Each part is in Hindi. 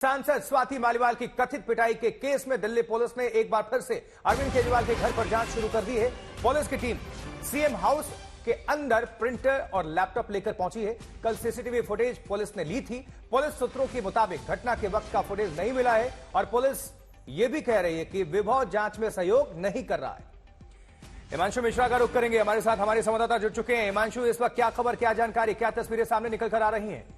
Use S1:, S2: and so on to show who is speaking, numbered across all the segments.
S1: सांसद स्वाति मालीवाल की कथित पिटाई के केस में दिल्ली पुलिस ने एक बार फिर से अरविंद केजरीवाल के घर पर जांच शुरू कर दी है। पुलिस की टीम सीएम हाउस के अंदर प्रिंटर और लैपटॉप लेकर पहुंची है। कल सीसीटीवी फुटेज पुलिस ने ली थी। पुलिस सूत्रों के मुताबिक घटना के वक्त का फुटेज नहीं मिला है और पुलिस यह भी कह रही है कि विभव जांच में सहयोग नहीं कर रहा है। हिमांशु मिश्रा का रुख करेंगे, हमारे साथ हमारे संवाददाता जुड़ चुके हैं। हिमांशु, इस वक्त क्या खबर, क्या जानकारी, क्या तस्वीरें सामने निकल कर आ रही हैं?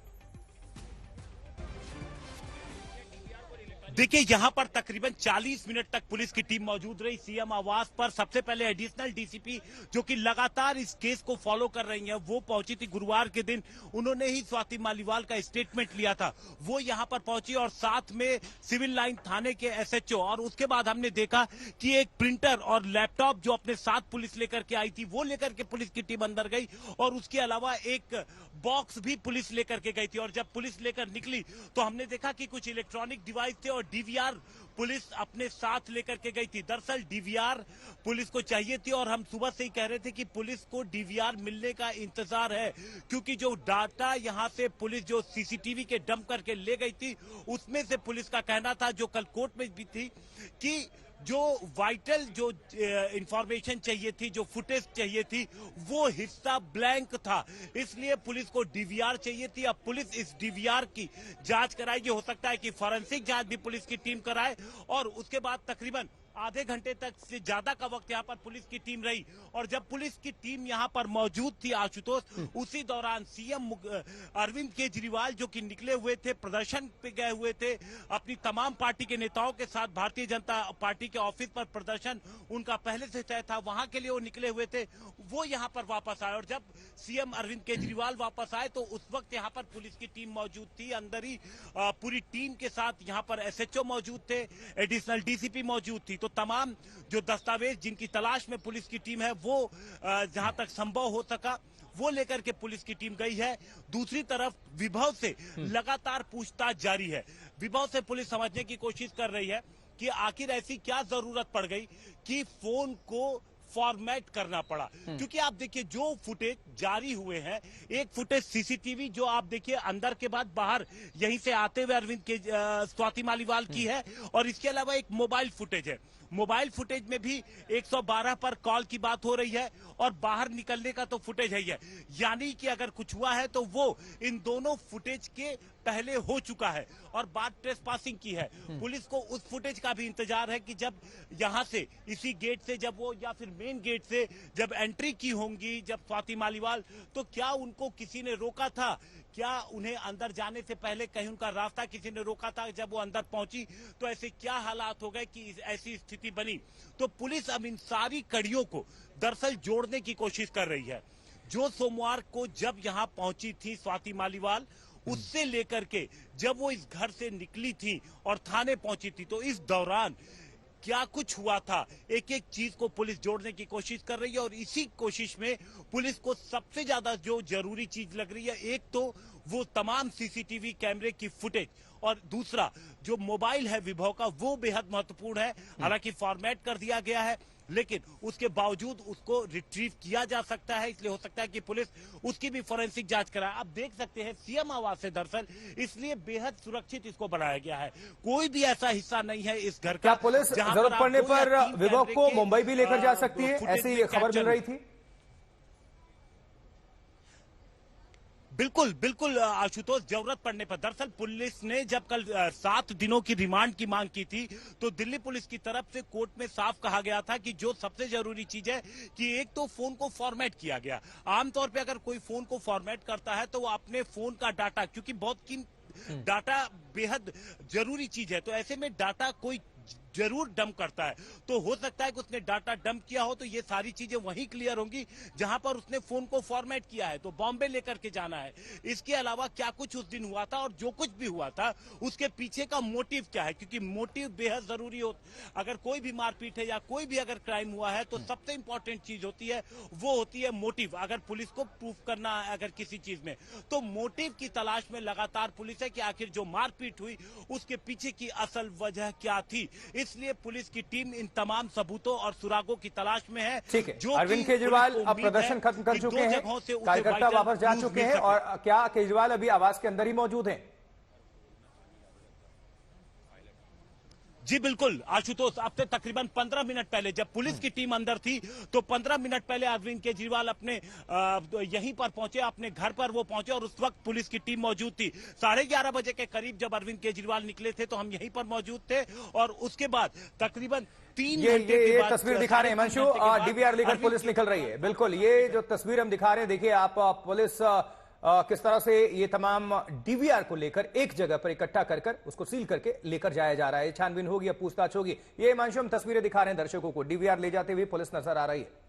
S2: देखिए, यहां पर तकरीबन 40 मिनट तक पुलिस की टीम मौजूद रही सीएम आवास पर। सबसे पहले एडिशनल डीसीपी जो कि लगातार इस केस को फॉलो कर रही हैं, वो पहुंची थी गुरुवार के दिन। उन्होंने ही स्वाति मालीवाल का स्टेटमेंट लिया था, वो यहां पर पहुंची और साथ में सिविल लाइन थाने के एसएचओ। और उसके बाद हमने देखा कि एक प्रिंटर और लैपटॉप जो अपने साथ पुलिस लेकर के आई थी, वो लेकर के पुलिस की टीम अंदर गई। और उसके अलावा एक बॉक्स भी पुलिस लेकर के गई थी। और जब पुलिस लेकर निकली तो हमने देखा कि कुछ इलेक्ट्रॉनिक डिवाइस थे और डीवीआर पुलिस अपने साथ लेकर के गई थी। दरअसल डीवीआर पुलिस को चाहिए थी और हम सुबह से ही कह रहे थे कि पुलिस को डीवीआर मिलने का इंतजार है, क्योंकि जो डाटा यहां से पुलिस जो सीसीटीवी के डंप करके ले गई थी, उसमें से पुलिस का कहना था, जो कल कोर्ट में भी थी, कि जो वाइटल जो इंफॉर्मेशन चाहिए थी, जो फुटेज चाहिए थी, वो हिस्सा ब्लैंक था। इसलिए पुलिस को डीवीआर चाहिए थी। अब पुलिस इस डीवीआर की जांच कराएगी। हो सकता है कि फॉरेंसिक जांच भी पुलिस की टीम कराए। और उसके बाद तकरीबन आधे घंटे तक से ज्यादा का वक्त यहां पर पुलिस की टीम रही। और जब पुलिस की टीम यहां पर मौजूद थी आशुतोष, उसी दौरान सीएम अरविंद केजरीवाल जो कि निकले हुए थे, प्रदर्शन पे गए हुए थे अपनी तमाम पार्टी के नेताओं के साथ, भारतीय जनता पार्टी के ऑफिस पर प्रदर्शन उनका पहले से तय था, वहां के लिए वो निकले हुए थे, वो यहां पर वापस आए। और जब सीएम अरविंद केजरीवाल वापस आए तो उस वक्त यहां पर पुलिस की टीम मौजूद थी। अंदर ही पूरी टीम के साथ यहां पर एसएचओ मौजूद थे, एडिशनल डीसीपी मौजूद थी। तो तमाम जो दस्तावेज जिनकी तलाश में पुलिस की टीम है, वो जहां तक संभव हो सका वो लेकर के पुलिस की टीम गई है। दूसरी तरफ विभव से लगातार पूछताछ जारी है। विभव से पुलिस समझने की कोशिश कर रही है कि आखिर ऐसी क्या जरूरत पड़ गई कि फोन को फॉर्मेट करना पड़ा। क्योंकि आप देखिए, जो फुटेज जारी हुए हैं, एक फुटेज सीसीटीवी जो आप देखिए अंदर के बाद बाहर यहीं से आते हुए अरविंद के स्वाति मालीवाल की है। और इसके अलावा एक मोबाइल फुटेज है। मोबाइल फुटेज में भी 112 पर कॉल की बात हो रही है और बाहर निकलने का तो फुटेज है ही है। यानी कि अगर कुछ हुआ है तो वो इन दोनों फुटेज के पहले हो चुका है। और बात ट्रेसपासिंग की है, पुलिस को उस फुटेज का भी इंतजार है कि जब यहां से इसी गेट से जब वो, या फिर मेन गेट से जब एंट्री की होंगी जब स्वाति मालीवाल, तो क्या उनको किसी ने रोका था, क्या उन्हें अंदर जाने से पहले कहीं उनका रास्ता किसी ने रोका था, जब वो अंदर पहुंची तो ऐसे क्या हालात हो गए कि ऐसी स्थिति बनी। तो पुलिस अब इन सारी कड़ियों को दरअसल जोड़ने की कोशिश कर रही है। जो सोमवार को जब यहां पहुंची थी स्वाति मालीवाल, उससे लेकर के जब वो इस घर से निकली थी और थाने पहुंची थी, तो इस दौरान क्या कुछ हुआ था, एक एक चीज को पुलिस जोड़ने की कोशिश कर रही है। और इसी कोशिश में पुलिस को सबसे ज्यादा जो जरूरी चीज लग रही है, एक तो वो तमाम सीसीटीवी कैमरे की फुटेज, और दूसरा जो मोबाइल है विभव का, वो बेहद महत्वपूर्ण है। हालांकि फॉर्मेट कर दिया गया है, लेकिन उसके बावजूद उसको रिट्रीव किया जा सकता है। इसलिए हो सकता है कि पुलिस उसकी भी फोरेंसिक जांच कराए। आप देख सकते हैं सीएम आवास है दरअसल, इसलिए बेहद सुरक्षित इसको बनाया गया है। कोई भी ऐसा हिस्सा नहीं है इस घर का।
S1: क्या पुलिस जरूरत पड़ने पर विभव को मुंबई भी लेकर जा सकती है, ऐसी खबर मिल रही थी?
S2: बिल्कुल बिल्कुल आशुतोष, जरूरत पड़ने पर। दरअसल पुलिस ने जब कल 7 दिनों की रिमांड की मांग की थी, तो दिल्ली पुलिस की तरफ से कोर्ट में साफ कहा गया था कि जो सबसे जरूरी चीज है कि एक तो फोन को फॉर्मेट किया गया। आमतौर पे अगर कोई फोन को फॉर्मेट करता है तो वो अपने फोन का डाटा, क्योंकि बहुत डाटा बेहद जरूरी चीज है, तो ऐसे में डाटा कोई जरूर डंप करता है। तो हो सकता है कि उसने डाटा डंप किया हो, तो ये सारी चीजें वहीं क्लियर होंगी जहां पर उसने फोन को फॉर्मेट किया है। तो बॉम्बे लेकर के जाना है। इसके अलावा क्या कुछ उस दिन हुआ था, और जो कुछ भी हुआ था उसके पीछे का मोटिव क्या है, क्योंकि मोटिव बेहद जरूरी हो। अगर कोई भी मारपीट है या कोई भी अगर क्राइम हुआ है, तो सबसे इंपॉर्टेंट चीज होती है, वो होती है मोटिव। अगर पुलिस को प्रूफ करना है अगर किसी चीज में, तो मोटिव की तलाश में लगातार पुलिस है कि आखिर जो मारपीट हुई उसके पीछे की असल वजह क्या थी। इसलिए पुलिस की टीम इन तमाम सबूतों और सुरागों की तलाश में है।
S1: ठीक है, अरविंद केजरीवाल अब प्रदर्शन खत्म कर चुके हैं, कार्यकर्ता वापस जा चुके हैं, और क्या केजरीवाल अभी आवास के अंदर ही मौजूद हैं?
S2: जी बिल्कुल आशुतोष, अब से तकरीबन 15 मिनट पहले जब पुलिस की टीम अंदर थी तो 15 मिनट पहले अरविंद केजरीवाल अपने यहीं पर पहुंचे, अपने घर पर वो पहुंचे और उस वक्त पुलिस की टीम मौजूद थी। 11:30 बजे के करीब जब अरविंद केजरीवाल निकले थे तो हम यहीं पर मौजूद थे और उसके बाद तकरीबन 3 घंटे के बाद
S1: तस्वीर दिखा रहे हैं हिमांशु, डीवीआर लेकर पुलिस निकल रही है। बिल्कुल ये जो तस्वीर हम दिखा रहे हैं, देखिए आप पुलिस किस तरह से ये तमाम डीवीआर को लेकर एक जगह पर इकट्ठा कर उसको सील करके लेकर जाया जा रहा है। छानबीन होगी या पूछताछ होगी, ये हिमांशु हम तस्वीरें दिखा रहे हैं दर्शकों को। डीवीआर ले जाते हुए पुलिस नजर आ रही है।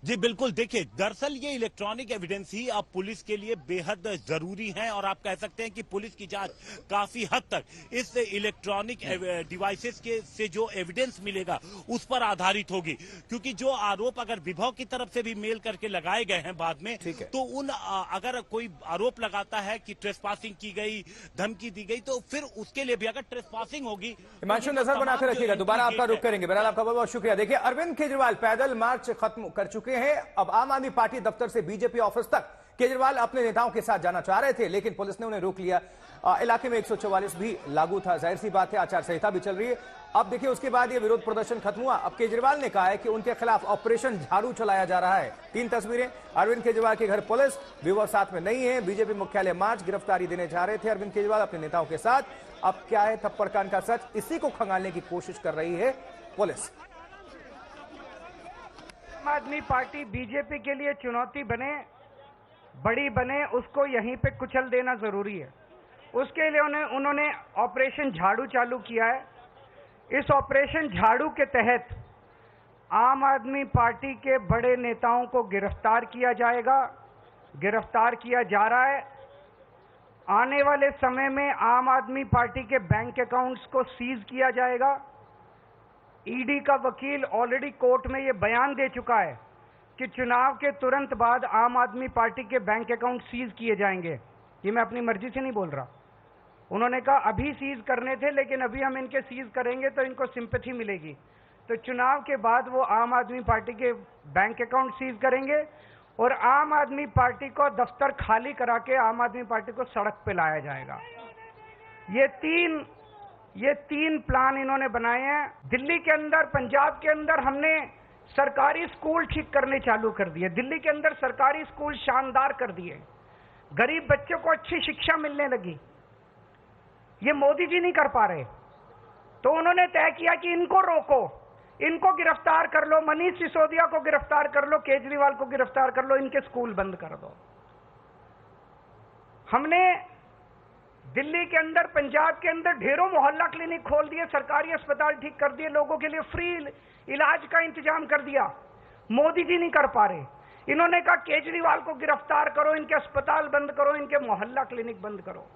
S2: जी बिल्कुल, देखिए दरअसल ये इलेक्ट्रॉनिक एविडेंस ही अब पुलिस के लिए बेहद जरूरी है और आप कह सकते हैं कि पुलिस की जांच काफी हद तक इस इलेक्ट्रॉनिक डिवाइसेस के से जो एविडेंस मिलेगा उस पर आधारित होगी, क्योंकि जो आरोप अगर विभव की तरफ से भी मेल करके लगाए गए हैं बाद में, तो उन अगर कोई आरोप लगाता है कि ट्रेसपासिंग की गई, धमकी दी गई, तो फिर उसके लिए भी अगर ट्रेसपासिंग होगी।
S1: हिमांशु नजर बनाकर रखिएगा, दोबारा आपका रुख करेंगे। बहरहाल आपका बहुत बहुत शुक्रिया। देखिए अरविंद केजरीवाल पैदल मार्च खत्म कर चुके हैं। अब आम आदमी पार्टी दफ्तर से बीजेपी ऑफिस तक केजरीवाल अपने नेताओं के साथ जाना चाह रहे थे, लेकिन पुलिस ने उन्हें रोक लिया। इलाके में 144 भी लागू था, जाहिर सी बात है आचार संहिता भी चल रही है। अब देखिए उसके बाद ये विरोध प्रदर्शन खत्म हुआ। अब केजरीवाल ने कहा है कि उनके खिलाफ ऑपरेशन झाड़ू चलाया जा रहा है। 3 तस्वीरें, अरविंद केजरीवाल के घर पुलिस, विवो साथ में नहीं है। बीजेपी मुख्यालय मार्च, गिरफ्तारी देने जा रहे थे अरविंद केजरीवाल अपने नेताओं के साथ। अब क्या है थप्पड़ कांड का सच, इसी को खंगालने की कोशिश कर रही है पुलिस।
S3: आम आदमी पार्टी बीजेपी के लिए चुनौती बने, बड़ी बने, उसको यहीं पे कुचल देना जरूरी है। उसके लिए उन्होंने ऑपरेशन झाड़ू चालू किया है। इस ऑपरेशन झाड़ू के तहत आम आदमी पार्टी के बड़े नेताओं को गिरफ्तार किया जाएगा, गिरफ्तार किया जा रहा है। आने वाले समय में आम आदमी पार्टी के बैंक अकाउंट्स को सीज किया जाएगा। ईडी का वकील ऑलरेडी कोर्ट में ये बयान दे चुका है कि चुनाव के तुरंत बाद आम आदमी पार्टी के बैंक अकाउंट सीज किए जाएंगे। ये मैं अपनी मर्जी से नहीं बोल रहा। उन्होंने कहा अभी सीज करने थे, लेकिन अभी हम इनके सीज करेंगे तो इनको सिंपैथी मिलेगी, तो चुनाव के बाद वो आम आदमी पार्टी के बैंक अकाउंट सीज करेंगे और आम आदमी पार्टी को दफ्तर खाली करा के आम आदमी पार्टी को सड़क पे लाया जाएगा। ये तीन प्लान इन्होंने बनाए हैं। दिल्ली के अंदर, पंजाब के अंदर हमने सरकारी स्कूल ठीक करने चालू कर दिए। दिल्ली के अंदर सरकारी स्कूल शानदार कर दिए, गरीब बच्चों को अच्छी शिक्षा मिलने लगी। ये मोदी जी नहीं कर पा रहे, तो उन्होंने तय किया कि इनको रोको, इनको गिरफ्तार कर लो, मनीष सिसोदिया को गिरफ्तार कर लो, केजरीवाल को गिरफ्तार कर लो, इनके स्कूल बंद कर दो। हमने दिल्ली के अंदर, पंजाब के अंदर ढेरों मोहल्ला क्लिनिक खोल दिए, सरकारी अस्पताल ठीक कर दिए, लोगों के लिए फ्री इलाज का इंतजाम कर दिया। मोदी जी नहीं कर पा रहे। इन्होंने कहा केजरीवाल को गिरफ्तार करो, इनके अस्पताल बंद करो, इनके मोहल्ला क्लिनिक बंद करो।